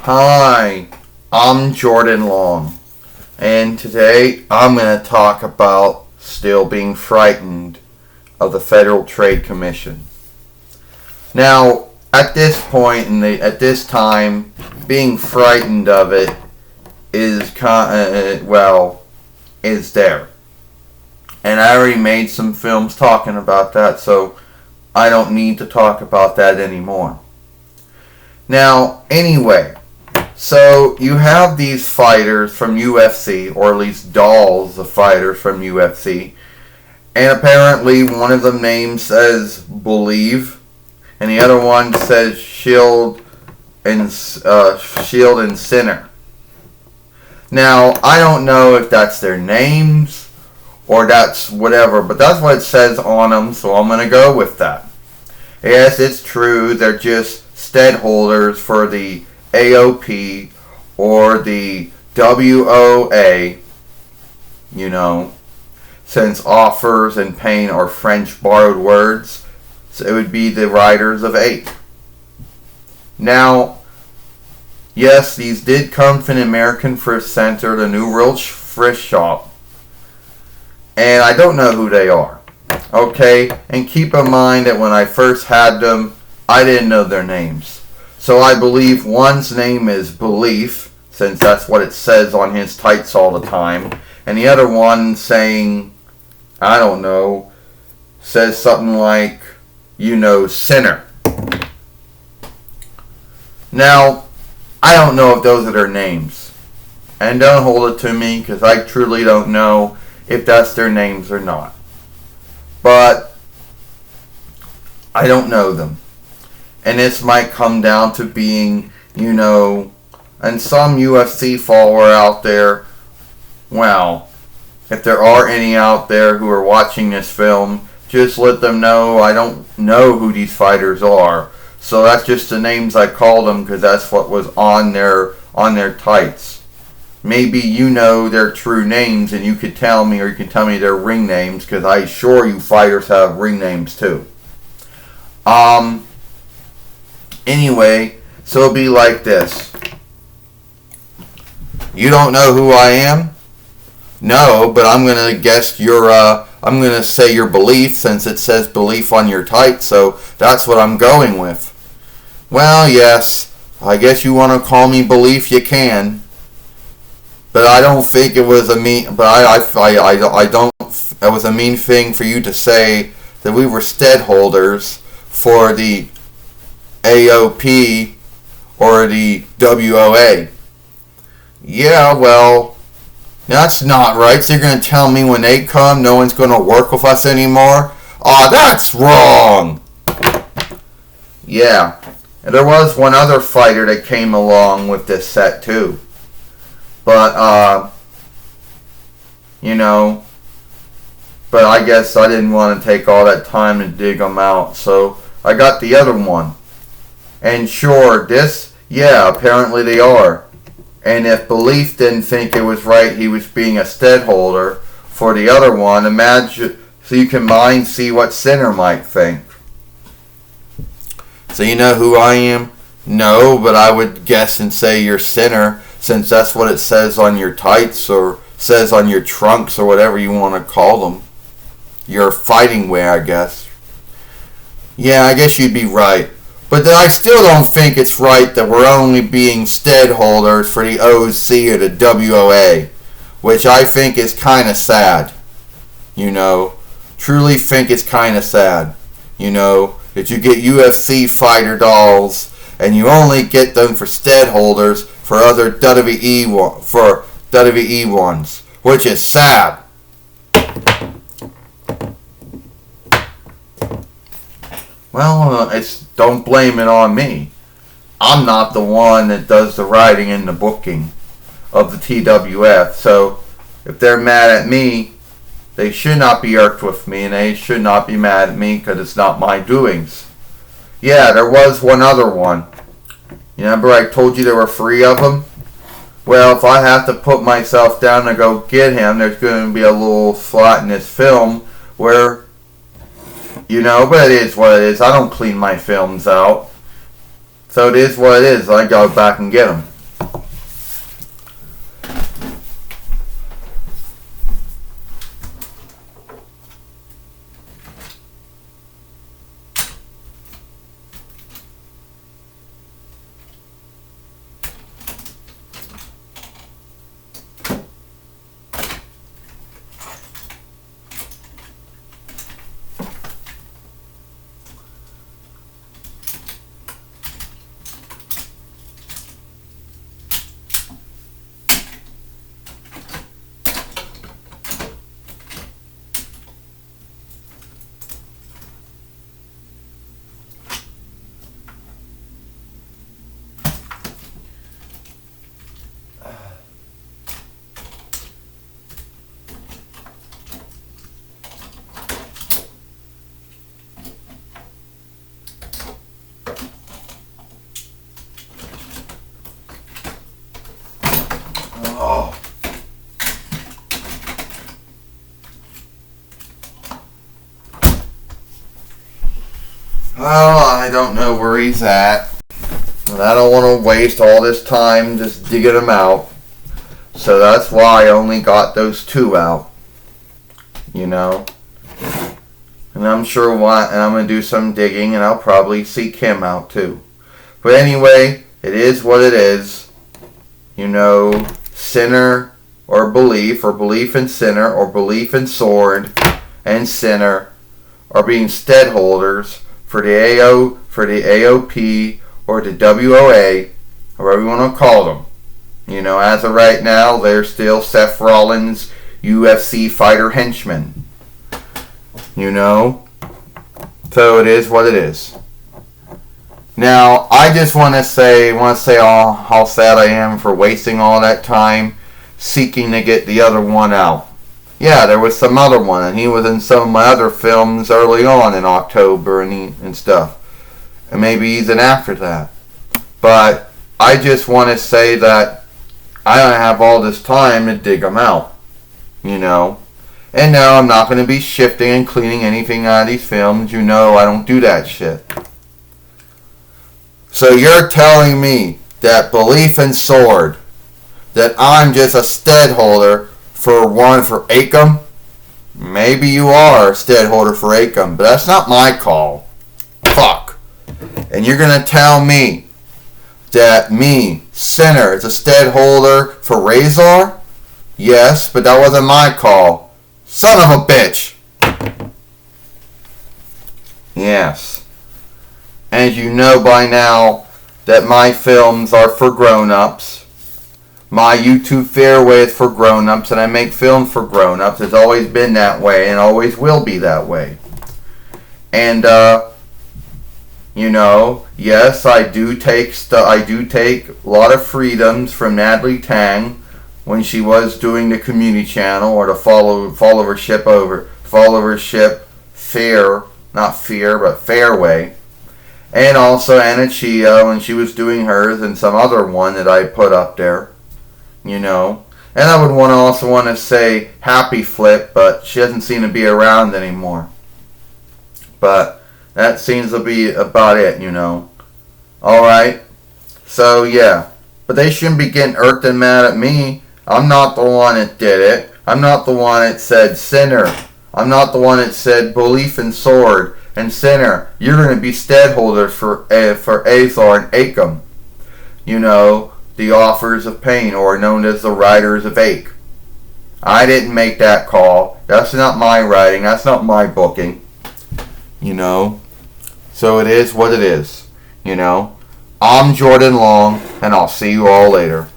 Hi, I'm Jordan Long, and today I'm going to talk about still being frightened of the Federal Trade Commission. Now, at this point at this time, being frightened of it is is there, and I already made some films talking about that, so I don't need to talk about that anymore. Now, anyway. So you have these fighters from UFC, or at least dolls of fighters from UFC, and apparently one of them names says Believe, and the other one says Shield and Sinner. Now I don't know if that's their names or that's whatever, but that's what it says on them, so I'm gonna go with that. Yes, it's true. They're just stead holders for the AOP or the WOA, since offers and pain are French borrowed words, so it would be the Riders of 8. Now, yes, these did come from the American First Center, the New World Frisk Shop, and I don't know who they are, okay? And keep in mind that when I first had them, I didn't know their names. So I believe one's name is Belief, since that's what it says on his tights all the time. And the other one saying, I don't know, says something like, Sinner. Now, I don't know if those are their names. And don't hold it to me, because I truly don't know if that's their names or not. But I don't know them. And this might come down to being, and some UFC follower out there, well, if there are any out there who are watching this film, just let them know I don't know who these fighters are. So that's just the names I called them because that's what was on their tights. Maybe you know their true names and you could tell me, or you can tell me their ring names, because I assure you fighters have ring names too. Anyway, so it'll be like this. You don't know who I am? No, but I'm going to guess I'm going to say your Belief, since it says Belief on your tight, so that's what I'm going with. Well, yes, I guess you want to call me Belief, you can. But I don't think it was a mean, but I don't, it was a mean thing for you to say that we were stead holders for the AOP or the WOA. Yeah, well, that's not right. So you're going to tell me when they come, no one's going to work with us anymore? Aw, that's wrong! Yeah, and there was one other fighter that came along with this set too. But, but I guess I didn't want to take all that time to dig them out, so I got the other one. And sure, apparently they are. And if Belief didn't think it was right he was being a stead holder for the other one, imagine, so you can see what Sinner might think. So you know who I am? No, but I would guess and say you're Sinner, since that's what it says on your tights, or says on your trunks, or whatever you want to call them. Your fighting wear, I guess. Yeah, I guess you'd be right. But I still don't think it's right that we're only being stead holders for the OC or the WOA, which I think is kind of sad. Truly think it's kind of sad. That you get UFC fighter dolls and you only get them for stead holders for other WWE ones, which is sad. Well, don't blame it on me. I'm not the one that does the writing and the booking of the TWF. So if they're mad at me, they should not be irked with me, and they should not be mad at me because it's not my doings. Yeah, there was one other one. You remember I told you there were 3 of them? Well, if I have to put myself down to go get him, there's going to be a little slot in this film where, but it is what it is. I don't clean my films out. So it is what it is. I go back and get them. Well, I don't know where he's at. And I don't want to waste all this time just digging him out. So that's why I only got those two out. You know? And I'm sure and I'm going to do some digging, and I'll probably seek him out too. But anyway, it is what it is. You know, sinner or belief in sinner, or belief in sword and sinner, are being steadholders for the AOP, or the WOA, or whatever you want to call them. You know, as of right now, they're still Seth Rollins' UFC fighter henchmen. You know? So it is what it is. Now, I just want to say how sad I am for wasting all that time seeking to get the other one out. Yeah, there was some other one, and he was in some of my other films early on in October and stuff. And maybe even after that. But I just want to say that I don't have all this time to dig them out. You know? And no, I'm not going to be shifting and cleaning anything out of these films. You know I don't do that shit. So you're telling me that belief in sword, that I'm just a steadholder for Akam? Maybe you are a steadholder for Akam, but that's not my call. Fuck. And you're going to tell me that me, sinner, is a steadholder for Razor? Yes, but that wasn't my call. Son of a bitch! Yes. As you know by now, that my films are for grown-ups. My YouTube Fairway is for grown-ups, and I make films for grown-ups. It's always been that way, and always will be that way. And, you know, yes, I do take a lot of freedoms from Natalie Tang when she was doing the community channel, or the followership Fairway. And also Anna Chia when she was doing hers, and some other one that I put up there. You know. And I would also want to say Happy Flip, but she doesn't seem to be around anymore. But that seems to be about it, you know. Alright. So yeah. But they shouldn't be getting irked and mad at me. I'm not the one that did it. I'm not the one that said sinner. I'm not the one that said belief in sword and sinner. You're going to be steadholders for Azar and Akam. You know, the authors of pain, or known as the writers of ache. I didn't make that call. That's not my writing. That's not my booking. You know. So it is what it is. You know. I'm Jordan Long, and I'll see you all later.